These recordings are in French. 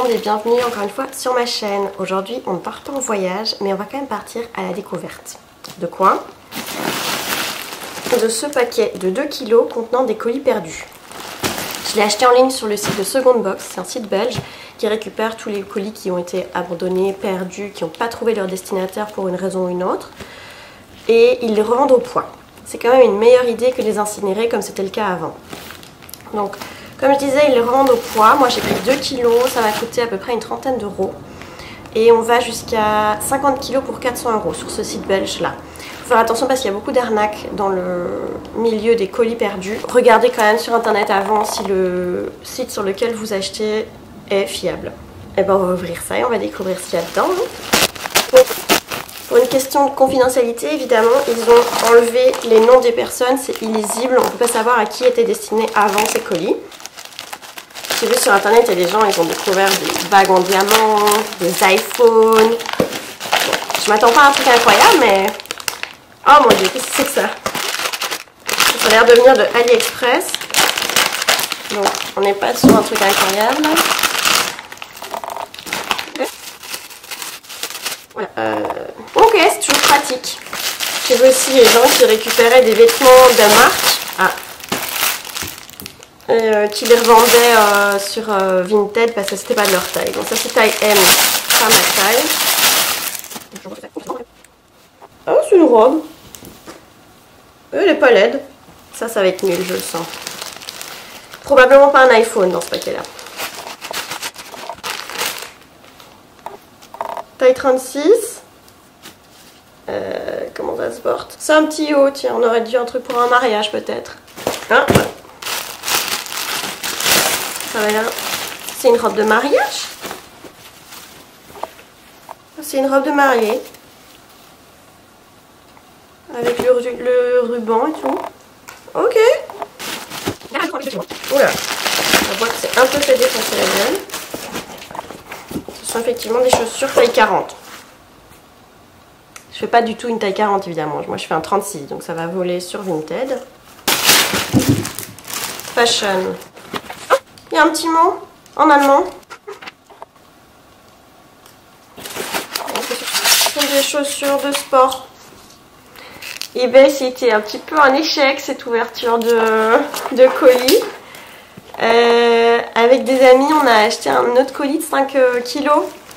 monde et bienvenue encore une fois sur ma chaîne. Aujourd'hui on part pas en voyage mais on va quand même partir à la découverte. De quoi? De ce paquet de 2 kg contenant des colis perdus. Je l'ai acheté en ligne sur le site de Second Box, c'est un site belge qui récupère tous les colis qui ont été abandonnés, perdus, qui n'ont pas trouvé leur destinataire pour une raison ou une autre. Et ils les revendent au poids. C'est quand même une meilleure idée que de les incinérer comme c'était le cas avant. Donc, comme je disais, ils les revendent au poids. Moi j'ai pris 2 kg, ça va coûter à peu près une trentaine d'euros. Et on va jusqu'à 50 kg pour 400 € sur ce site belge là. Il faut faire attention parce qu'il y a beaucoup d'arnaques dans le milieu des colis perdus. Regardez quand même sur internet avant si le site sur lequel vous achetez est fiable. Et ben on va ouvrir ça et on va découvrir ce qu'il y a dedans. Pour une question de confidentialité, évidemment, ils ont enlevé les noms des personnes, c'est illisible, on ne peut pas savoir à qui étaient destinés avant ces colis. J'ai vu sur internet, il y a des gens, ils ont découvert des bagues en diamant, des iPhones. Bon, je m'attends pas à un truc incroyable, mais... Oh mon dieu, qu'est-ce que c'est que ça? Ça a l'air de venir de AliExpress. Donc, on n'est pas sur un truc incroyable. Ok, c'est toujours pratique. J'ai vu aussi les gens qui récupéraient des vêtements de marque et qui les revendaient sur Vinted parce que c'était pas de leur taille. Donc ça c'est taille M, pas ma taille. Ah, c'est une robe. Elle est pas laide. Ça va être nul, je le sens. Probablement pas un iPhone dans ce paquet-là. Taille 36. Comment ça se porte? C'est un petit haut, tiens, on aurait dû un truc pour un mariage peut-être. Hein? Ça va là. C'est une robe de mariage? C'est une robe de mariée. Avec le ruban et tout. Ok. Oula. La boîte c'est un peu fait défoncer la gueule. Ce sont effectivement des chaussures taille 40. Je fais pas du tout une taille 40 évidemment, moi je fais un 36 donc ça va voler sur Vinted. Fashion. Il y a un petit mot en allemand. Ce sont des chaussures de sport. eBay c'était un petit peu un échec cette ouverture de colis. Avec des amis on a acheté un autre colis de 5 kg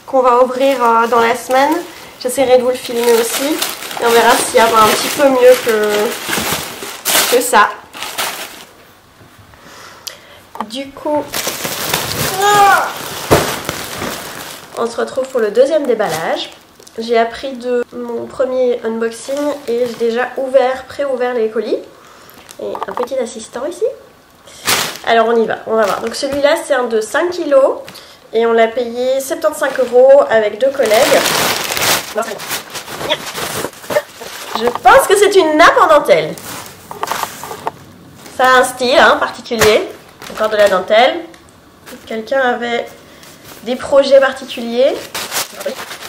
qu'on va ouvrir dans la semaine. J'essaierai de vous le filmer aussi et on verra s'il y a un petit peu mieux que ça. Du coup, on se retrouve pour le deuxième déballage. J'ai appris de mon premier unboxing et j'ai déjà pré-ouvert les colis. Et un petit assistant ici. Alors on y va, on va voir. Donc celui-là c'est un de 5 kg et on l'a payé 75 € avec 2 collègues. Je pense que c'est une nappe en dentelle. Ça a un style particulier. Encore de la dentelle. Quelqu'un avait des projets particuliers.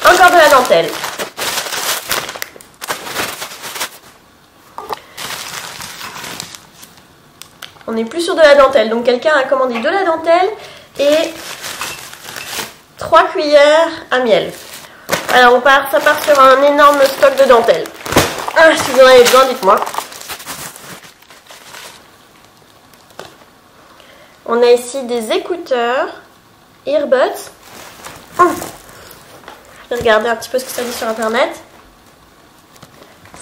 Encore de la dentelle. On n'est plus sur de la dentelle. Donc quelqu'un a commandé de la dentelle et 3 cuillères à miel. Alors ça part sur un énorme stock de dentelle. Si vous en avez besoin, dites-moi. On a ici des écouteurs, earbuds. Je vais regarder un petit peu ce que ça dit sur internet.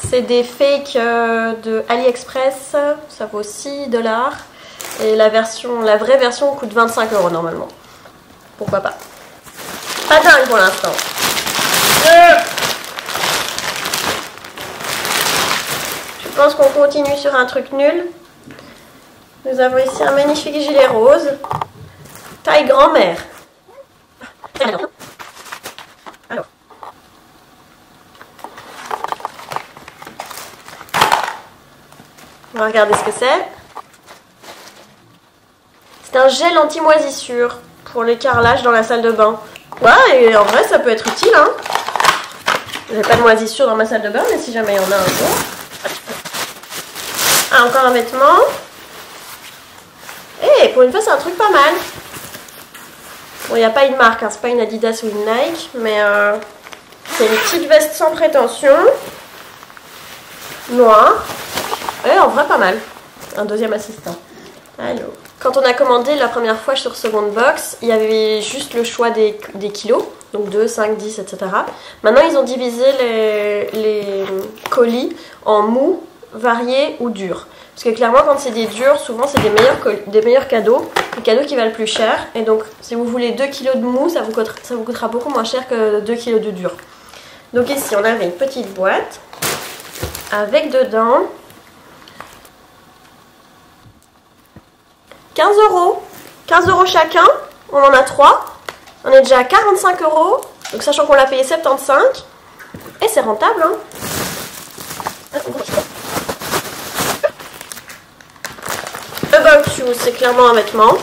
C'est des fakes de AliExpress, ça vaut 6 $. Et la vraie version coûte 25 € normalement. Pourquoi pas. Pas dingue pour l'instant. Je pense qu'on continue sur un truc nul. Nous avons ici un magnifique gilet rose. Taille grand-mère. Alors. On va regarder ce que c'est. C'est un gel anti-moisissure pour les carrelages dans la salle de bain. Ouais, et en vrai ça peut être utile J'ai pas de moisissure dans ma salle de bain, mais si jamais il y en a un jour. Ah, encore un vêtement. Et pour une fois c'est un truc pas mal. Bon, il n'y a pas une marque, hein, c'est pas une Adidas ou une Nike, mais c'est une petite veste sans prétention, noire, et en vrai pas mal. Un deuxième assistant. Alors, quand on a commandé la première fois sur Second Box, il y avait juste le choix des kilos, donc 2, 5, 10, etc. Maintenant, ils ont divisé les colis en mou, variés ou durs. Parce que clairement, quand c'est des durs, souvent c'est des meilleurs cadeaux, des cadeaux qui valent plus cher. Et donc, si vous voulez 2 kg de mou, ça vous coûtera beaucoup moins cher que 2 kg de dur. Donc ici, on avait une petite boîte avec dedans 15 €. 15 € chacun, on en a 3. On est déjà à 45 €. Donc sachant qu'on l'a payé 75. Et c'est rentable, hein. About You, c'est clairement un vêtement.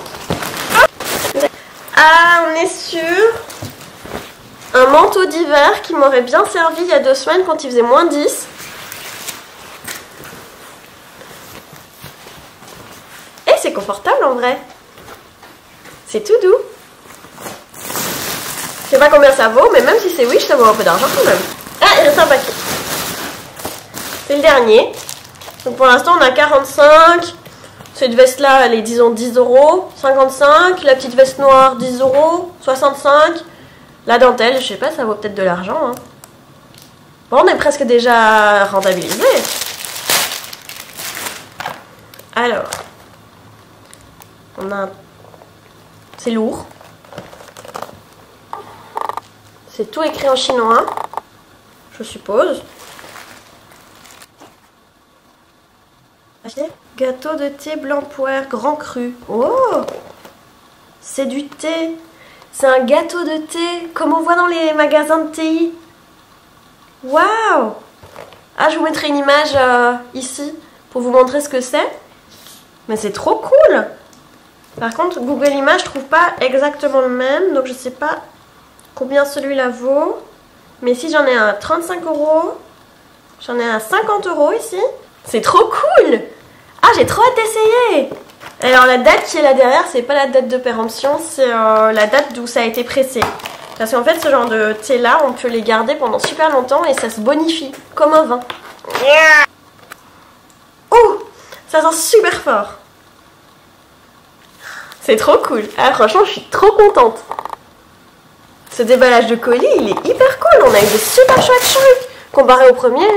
Ah, on est sur un manteau d'hiver qui m'aurait bien servi il y a 2 semaines quand il faisait moins 10. Et c'est confortable en vrai. C'est tout doux. Je sais pas combien ça vaut, mais même si c'est Wish, ça vaut un peu d'argent quand même. Ah, il reste un paquet. C'est le dernier. Donc pour l'instant, on a 45. Cette veste-là, elle est disons 10 €. 55. La petite veste noire, 10 €. 65. La dentelle, je sais pas, ça vaut peut-être de l'argent. Hein. Bon, on est presque déjà rentabilisé. Alors, on a... C'est lourd. C'est tout écrit en chinois, je suppose. Gâteau de thé blanc poire grand cru. Oh! C'est du thé. C'est un gâteau de thé, comme on voit dans les magasins de thé. Waouh! Ah, je vous mettrai une image ici pour vous montrer ce que c'est. Mais c'est trop cool! Par contre, Google Images, je trouve pas exactement le même, donc je sais pas combien celui-là vaut. Mais ici, j'en ai un à 35 €. J'en ai un à 50 € ici. C'est trop cool! Ah, j'ai trop hâte d'essayer! Alors, la date qui est là derrière, c'est pas la date de péremption, c'est la date d'où ça a été pressé. Parce qu'en fait, ce genre de thé-là, on peut les garder pendant super longtemps et ça se bonifie, comme un vin. Oh! Ça sent super fort! C'est trop cool. Ah, franchement, je suis trop contente. Ce déballage de colis, il est hyper cool. On a eu des super chouettes trucs. Comparé au premier,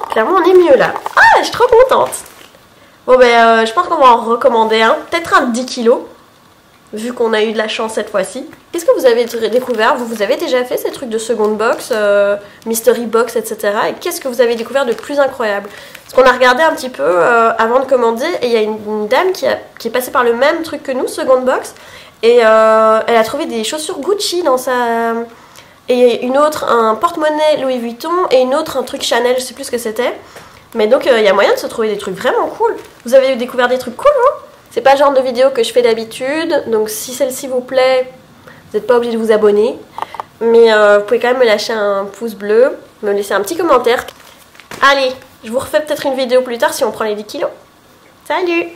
clairement, on est mieux là. Ah, je suis trop contente. Bon, ben, je pense qu'on va en recommander un. Peut-être un 10 kg. Vu qu'on a eu de la chance cette fois-ci. Qu'est-ce que vous avez découvert? Vous avez déjà fait ces trucs de Second Box, Mystery Box, etc. Et qu'est-ce que vous avez découvert de plus incroyable? Parce qu'on a regardé un petit peu avant de commander. Et il y a une dame qui est passée par le même truc que nous, Second Box. Et elle a trouvé des chaussures Gucci dans sa... Et une autre, un porte-monnaie Louis Vuitton. Et une autre, un truc Chanel, je sais plus ce que c'était. Mais donc, il y a moyen de se trouver des trucs vraiment cool. Vous avez découvert des trucs cool, non? C'est pas le genre de vidéo que je fais d'habitude. Donc, si celle-ci vous plaît, vous n'êtes pas obligé de vous abonner. Mais vous pouvez quand même me lâcher un pouce bleu. Me laisser un petit commentaire. Allez, je vous refais peut-être une vidéo plus tard si on prend les 10 kilos. Salut!